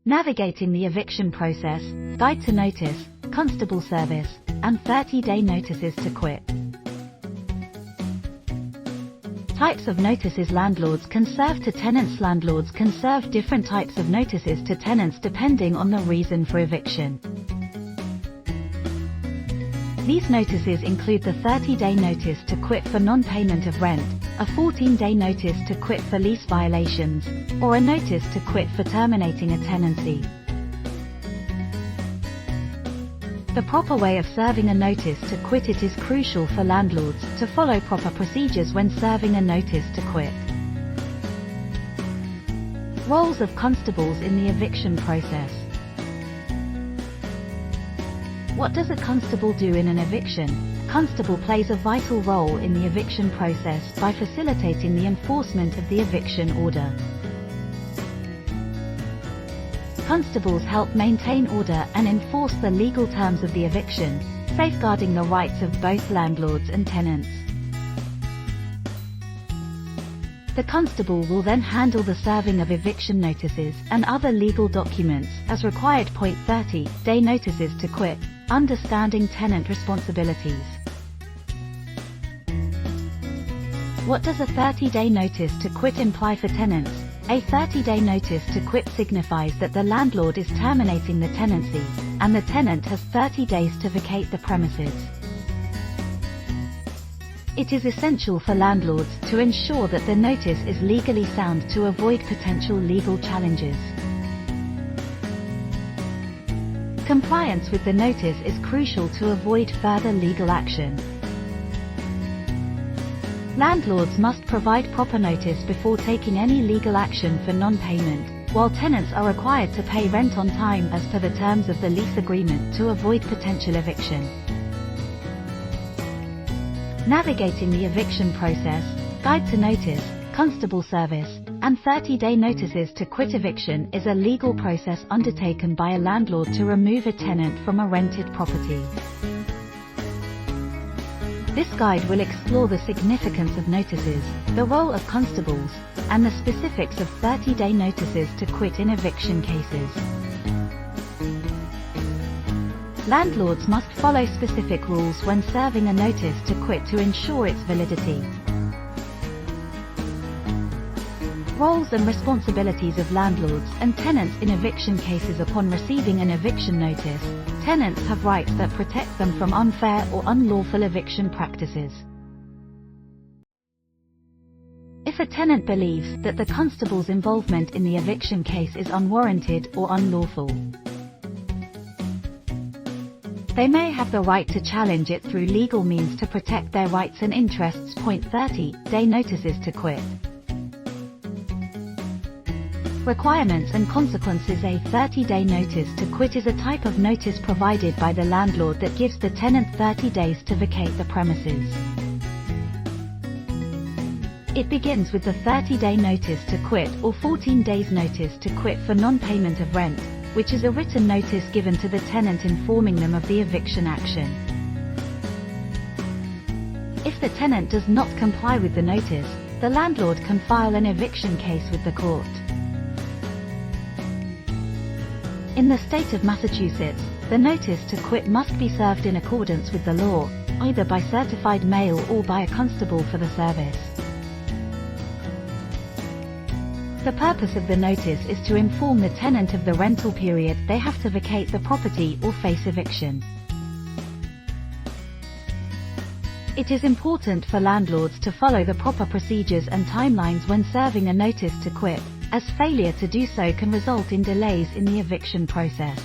Navigating the eviction process, guide to notice, constable service, and 30-day notices to quit. Types of notices landlords can serve to tenants. Landlords can serve different types of notices to tenants depending on the reason for eviction. These notices include the 30-day notice to quit for non-payment of rent, a 14-day notice to quit for lease violations, or a notice to quit for terminating a tenancy. The proper way of serving a notice to quit. It is crucial for landlords to follow proper procedures when serving a notice to quit. Roles of constables in the eviction process. What does a constable do in an eviction? A constable plays a vital role in the eviction process by facilitating the enforcement of the eviction order. Constables help maintain order and enforce the legal terms of the eviction, safeguarding the rights of both landlords and tenants. The constable will then handle the serving of eviction notices and other legal documents as required. 30-day notices to quit. Understanding tenant responsibilities. What does a 30-day notice to quit imply for tenants? A 30-day notice to quit signifies that the landlord is terminating the tenancy, and the tenant has 30 days to vacate the premises. It is essential for landlords to ensure that the notice is legally sound to avoid potential legal challenges. Compliance with the notice is crucial to avoid further legal action. Landlords must provide proper notice before taking any legal action for non-payment, while tenants are required to pay rent on time as per the terms of the lease agreement to avoid potential eviction. Navigating the eviction process, guide to notice, constable service, and 30-day notices to quit. Eviction is a legal process undertaken by a landlord to remove a tenant from a rented property. This guide will explore the significance of notices, the role of constables, and the specifics of 30-day notices to quit in eviction cases. Landlords must follow specific rules when serving a notice to quit to ensure its validity. Roles and responsibilities of landlords and tenants in eviction cases. Upon receiving an eviction notice, tenants have rights that protect them from unfair or unlawful eviction practices. If a tenant believes that the constable's involvement in the eviction case is unwarranted or unlawful, they may have the right to challenge it through legal means to protect their rights and interests. 30-day notices to quit. Requirements and consequences. A 30-day notice to quit is a type of notice provided by the landlord that gives the tenant 30 days to vacate the premises. It begins with the 30-day notice to quit or 14 days notice to quit for non-payment of rent, which is a written notice given to the tenant informing them of the eviction action. If the tenant does not comply with the notice, the landlord can file an eviction case with the court. In the state of Massachusetts, the notice to quit must be served in accordance with the law, either by certified mail or by a constable for the service. The purpose of the notice is to inform the tenant of the rental period they have to vacate the property or face eviction. It is important for landlords to follow the proper procedures and timelines when serving a notice to quit, as failure to do so can result in delays in the eviction process.